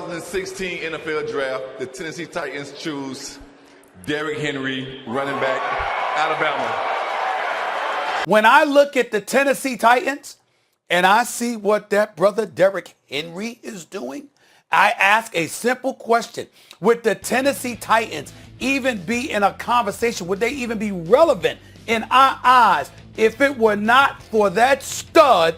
2016 NFL Draft, the Tennessee Titans choose Derrick Henry, running back, Alabama. When I look at the Tennessee Titans and I see what that brother Derrick Henry is doing, I ask a simple question. Would the Tennessee Titans even be in a conversation? Would they even be relevant in our eyes if it were not for that stud,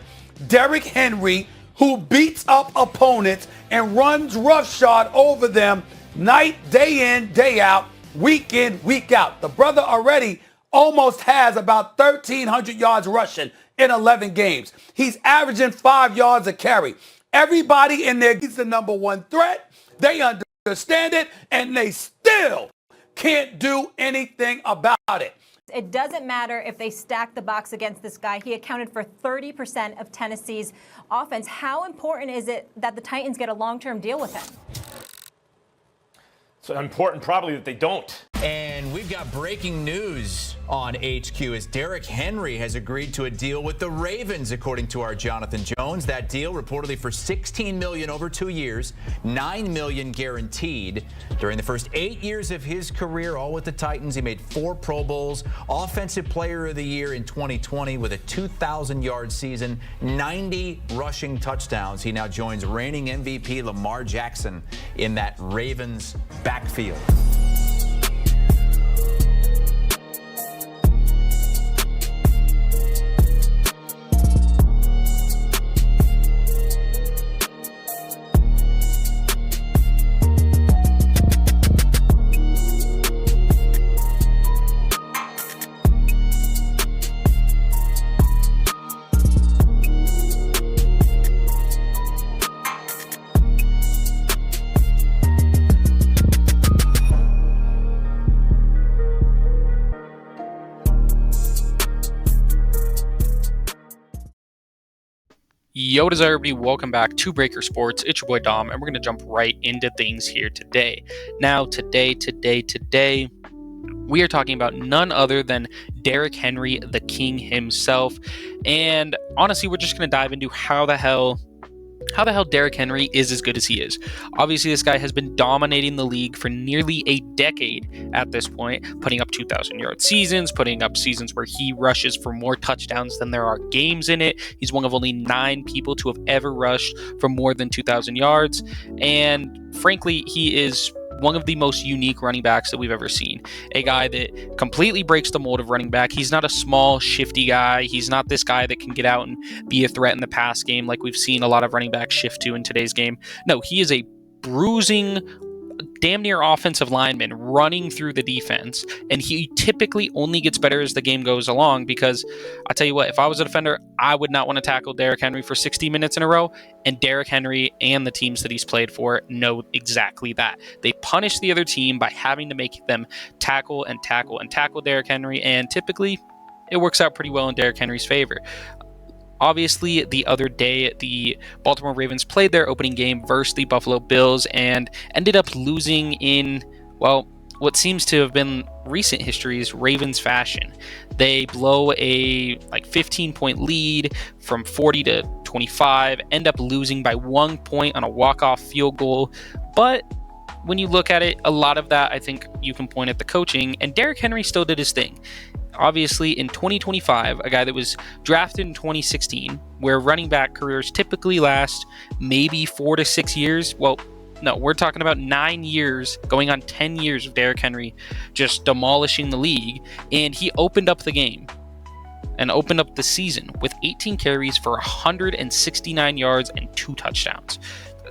Derrick Henry, who beats up opponents and runs roughshod over them day in, day out, week in, week out? The brother already almost has about 1,300 yards rushing in 11 games. He's averaging 5 yards a carry. Everybody in there, he's the number one threat. They understand it, and they still can't do anything about it. It doesn't matter if they stack the box against this guy. He accounted for 30% of Tennessee's offense. How important is it that the Titans get a long-term deal with him? So important probably that they don't. And we've got breaking news on HQ as Derrick Henry has agreed to a deal with the Ravens, according to our Jonathan Jones. That deal reportedly for $16 million over 2 years, $9 million guaranteed. During the first 8 years of his career, all with the Titans, he made 4 Pro Bowls, Offensive Player of the Year in 2020 with a 2,000-yard season, 90 rushing touchdowns. He now joins reigning MVP Lamar Jackson in that Ravens backfield. Yo, what is up, everybody? Welcome back to Breaker Sports. It's your boy Dom, and we're going to jump right into things here today. Now, today, we are talking about none other than Derrick Henry, the king himself. And honestly, we're just going to dive into how the hell Derrick Henry is as good as he is. Obviously, this guy has been dominating the league for nearly a decade at this point, putting up 2,000-yard seasons, putting up seasons where he rushes for more touchdowns than there are games in it. He's one of only 9 people to have ever rushed for more than 2,000 yards. And frankly, he is one of the most unique running backs that we've ever seen. A guy that completely breaks the mold of running back. He's not a small, shifty guy. He's not this guy that can get out and be a threat in the pass game like we've seen a lot of running backs shift to in today's game. No, he is a bruising, damn near offensive lineman running through the defense, and he typically only gets better as the game goes along, because I tell you what, if I was a defender, I would not want to tackle Derrick Henry for 60 minutes in a row, and Derrick Henry and the teams that he's played for know exactly that. They punish the other team by having to make them tackle Derrick Henry, and typically it works out pretty well in Derrick Henry's favor. Obviously, the other day, the Baltimore Ravens played their opening game versus the Buffalo Bills and ended up losing in, well, what seems to have been recent history's Ravens fashion. They blow a 15-point lead from 40 to 25, end up losing by 1 point on a walk-off field goal. But when you look at it, a lot of that, I think you can point at the coaching, and Derrick Henry still did his thing. Obviously, in 2025, a guy that was drafted in 2016, where running back careers typically last maybe 4 to 6 years. Well, no, we're talking about 9 years, going on 10 years of Derrick Henry just demolishing the league. And he opened up the game and opened up the season with 18 carries for 169 yards and 2 touchdowns.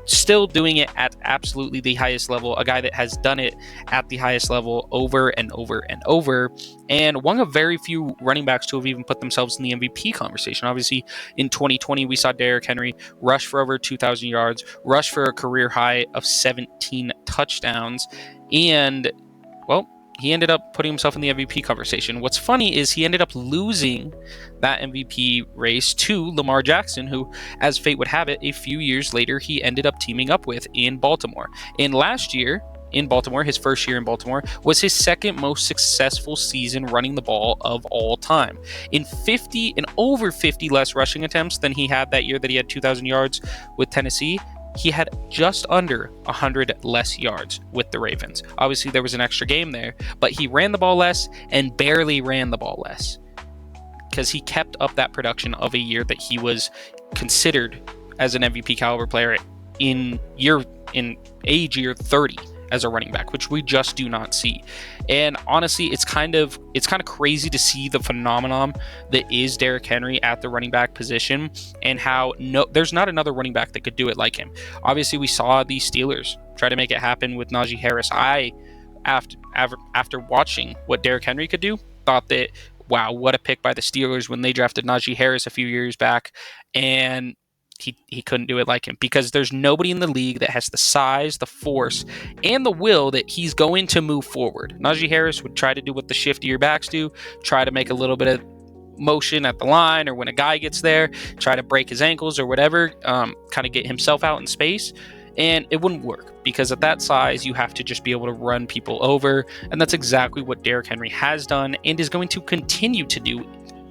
Still doing it at absolutely the highest level, a guy that has done it at the highest level over and over and over, and one of very few running backs to have even put themselves in the MVP conversation. Obviously, in 2020, we saw Derrick Henry rush for over 2,000 yards, rush for a career high of 17 touchdowns, and, well, he ended up putting himself in the MVP conversation. What's funny is he ended up losing that MVP race to Lamar Jackson, who, as fate would have it, a few years later, he ended up teaming up with in Baltimore. And last year in Baltimore, his first year in Baltimore, was his second most successful season running the ball of all time. In over 50 less rushing attempts than he had that year that he had 2,000 yards with Tennessee, he had just under 100 less yards with the Ravens. Obviously, there was an extra game there, but he ran the ball less and barely ran the ball less because he kept up that production of a year that he was considered as an MVP caliber player in age year 30 as a running back, which we just do not see. And honestly, it's kind of crazy to see the phenomenon that is Derrick Henry at the running back position, and how there's not another running back that could do it like him. Obviously, we saw the Steelers try to make it happen with Najee Harris. After watching what Derrick Henry could do, thought that, wow, what a pick by the Steelers when they drafted Najee Harris a few years back, and he couldn't do it like him, because there's nobody in the league that has the size, the force, and the will that he's going to move forward. Najee Harris would try to do what the shiftier backs do, try to make a little bit of motion at the line, or when a guy gets there, try to break his ankles or whatever, kind of get himself out in space, and it wouldn't work, because at that size, you have to just be able to run people over, and that's exactly what Derrick Henry has done and is going to continue to do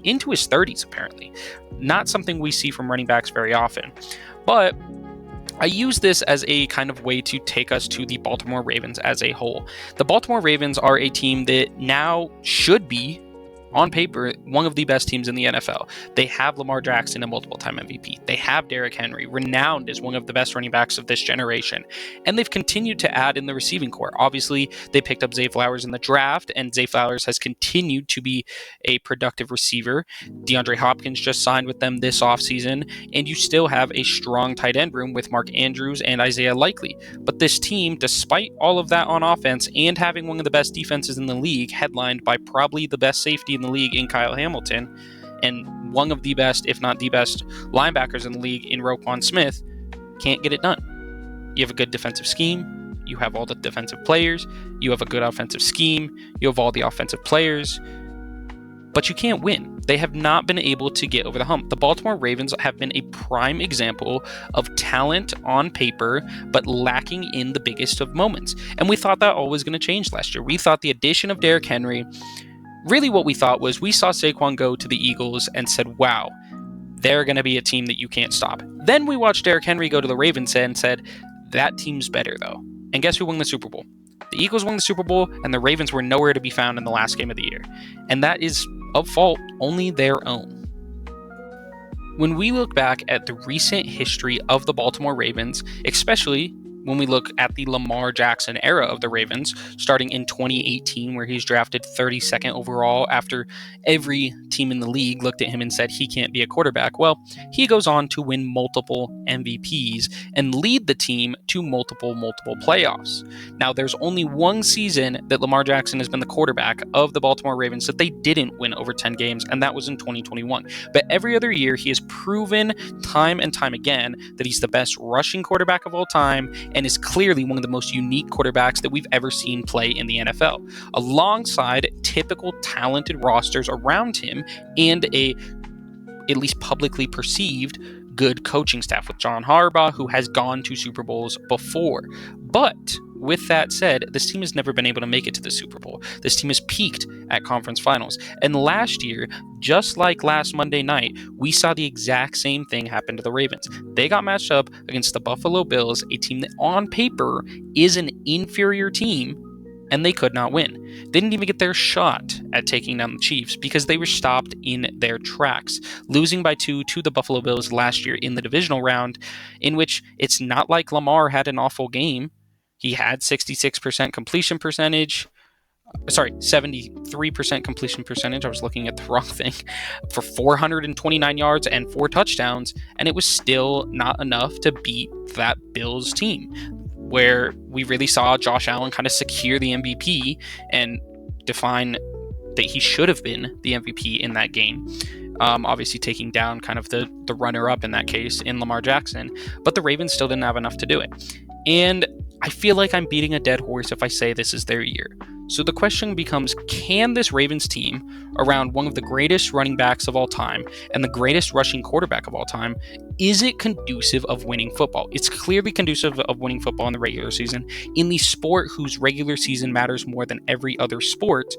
into his 30s, apparently. Not something we see from running backs very often. But I use this as a kind of way to take us to the Baltimore Ravens as a whole. The Baltimore Ravens are a team that now should be, on paper, one of the best teams in the NFL. They have Lamar Jackson, a multiple-time MVP. They have Derrick Henry, renowned as one of the best running backs of this generation. And they've continued to add in the receiving corps. Obviously, they picked up Zay Flowers in the draft, and Zay Flowers has continued to be a productive receiver. DeAndre Hopkins just signed with them this offseason, and you still have a strong tight end room with Mark Andrews and Isaiah Likely. But this team, despite all of that on offense and having one of the best defenses in the league, headlined by probably the best safety in the league in Kyle Hamilton, and one of the best, if not the best, linebackers in the league in Roquan Smith, can't get it done. You have a good defensive scheme, you have all the defensive players, you have a good offensive scheme, you have all the offensive players, but you can't win. They have not been able to get over the hump. The Baltimore Ravens have been a prime example of talent on paper, but lacking in the biggest of moments. And we thought that all was going to change last year. We thought the addition of Derrick Henry, really what we thought was, we saw Saquon go to the Eagles and said, wow, they're going to be a team that you can't stop. Then we watched Derrick Henry go to the Ravens and said, that team's better though. And guess who won the Super Bowl? The Eagles won the Super Bowl, and the Ravens were nowhere to be found in the last game of the year. And that is, of fault, only their own. When we look back at the recent history of the Baltimore Ravens, especially when we look at the Lamar Jackson era of the Ravens, starting in 2018, where he's drafted 32nd overall after every team in the league looked at him and said he can't be a quarterback. Well, he goes on to win multiple MVPs and lead the team to multiple playoffs. Now, there's only one season that Lamar Jackson has been the quarterback of the Baltimore Ravens that they didn't win over 10 games, and that was in 2021. But every other year, he has proven time and time again that he's the best rushing quarterback of all time, and is clearly one of the most unique quarterbacks that we've ever seen play in the NFL, alongside typical talented rosters around him and a, at least publicly perceived, good coaching staff with John Harbaugh, who has gone to Super Bowls before. But with that said, this team has never been able to make it to the Super Bowl. This team has peaked at conference finals. And last year, just like last Monday night, we saw the exact same thing happen to the Ravens. They got matched up against the Buffalo Bills, a team that on paper is an inferior team, and they could not win. They didn't even get their shot at taking down the Chiefs because they were stopped in their tracks, losing by 2 to the Buffalo Bills last year in the divisional round, in which it's not like Lamar had an awful game. He had 66% completion percentage. 73% completion percentage. I was looking at the wrong thing. For 429 yards and 4 touchdowns, and it was still not enough to beat that Bills team, where we really saw Josh Allen kind of secure the MVP and define that he should have been the MVP in that game. Obviously taking down kind of the runner-up in that case in Lamar Jackson, but the Ravens still didn't have enough to do it. And I feel like I'm beating a dead horse if I say this is their year. So the question becomes, can this Ravens team, around one of the greatest running backs of all time and the greatest rushing quarterback of all time, is it conducive of winning football? It's clearly conducive of winning football in the regular season, in the sport whose regular season matters more than every other sport,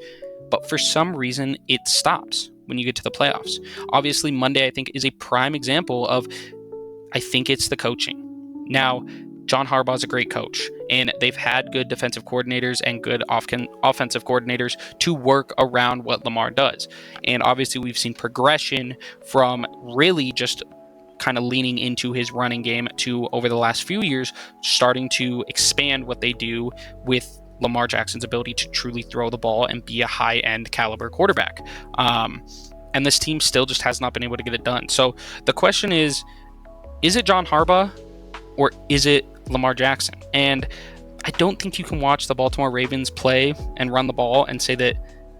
but for some reason it stops when you get to the playoffs. Obviously, Monday, I think, is a prime example of, I think it's the coaching. Now, John Harbaugh is a great coach, and they've had good defensive coordinators and good offensive coordinators to work around what Lamar does. And obviously, we've seen progression from really just kind of leaning into his running game to, over the last few years, starting to expand what they do with Lamar Jackson's ability to truly throw the ball and be a high-end caliber quarterback. And this team still just has not been able to get it done. So the question is it John Harbaugh or is it Lamar Jackson? And I don't think you can watch the Baltimore Ravens play and run the ball and say that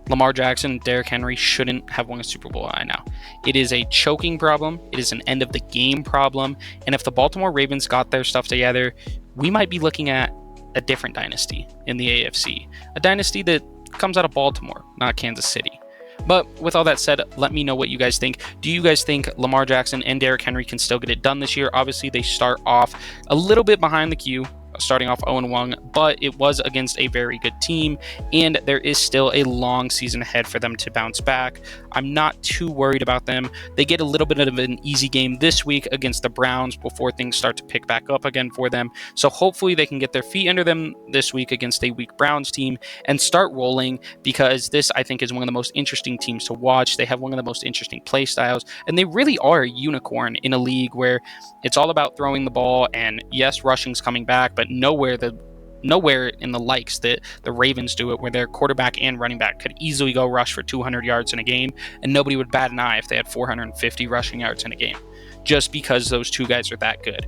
Lamar Jackson and Derrick Henry shouldn't have won a Super Bowl right now. It is a choking problem. It is an end of the game problem. And if the Baltimore Ravens got their stuff together, we might be looking at a different dynasty in the AFC. A dynasty that comes out of Baltimore, not Kansas City. But with all that said, let me know what you guys think. Do you guys think Lamar Jackson and Derrick Henry can still get it done this year? Obviously, they start off a little bit behind the queue, starting off 0-1, but it was against a very good team, and there is still a long season ahead for them to bounce back. I'm not too worried about them. They get a little bit of an easy game this week against the Browns before things start to pick back up again for them. So hopefully they can get their feet under them this week against a weak Browns team and start rolling, because this, I think, is one of the most interesting teams to watch. They have one of the most interesting play styles, and they really are a unicorn in a league where it's all about throwing the ball, and yes, rushing's coming back, but nowhere in the likes that the Ravens do it, where their quarterback and running back could easily go rush for 200 yards in a game, and nobody would bat an eye if they had 450 rushing yards in a game, just because those two guys are that good.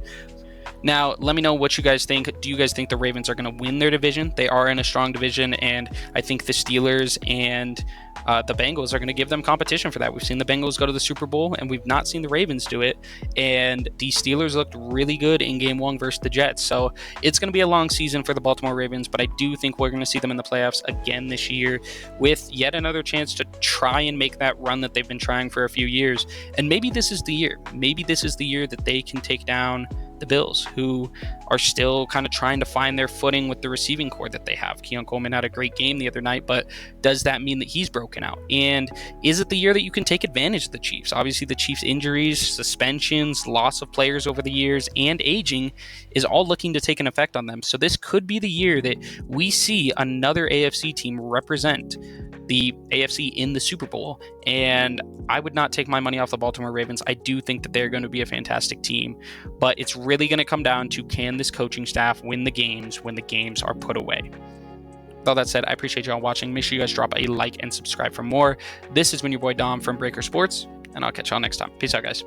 Now, let me know what you guys think. Do you guys think the Ravens are going to win their division? They are in a strong division, and I think the Steelers and the Bengals are going to give them competition for that. We've seen the Bengals go to the Super Bowl, and we've not seen the Ravens do it. And the Steelers looked really good in Game 1 versus the Jets. So it's going to be a long season for the Baltimore Ravens, but I do think we're going to see them in the playoffs again this year with yet another chance to try and make that run that they've been trying for a few years. And maybe this is the year. Maybe this is the year that they can take down the Bills, who are still kind of trying to find their footing with the receiving core that they have. Keon Coleman had a great game the other night, but does that mean that he's broken out? And is it the year that you can take advantage of the Chiefs? Obviously, the Chiefs' injuries, suspensions, loss of players over the years, and aging is all looking to take an effect on them. So this could be the year that we see another AFC team represent the AFC in the Super Bowl, and I would not take my money off the Baltimore Ravens. I do think that they're going to be a fantastic team, but it's really going to come down to, can this coaching staff win the games when the games are put away? With all that said, I appreciate y'all watching. Make sure you guys drop a like and subscribe for more. This has been your boy Dom from Breaker Sports, and I'll catch y'all next time. Peace out, guys.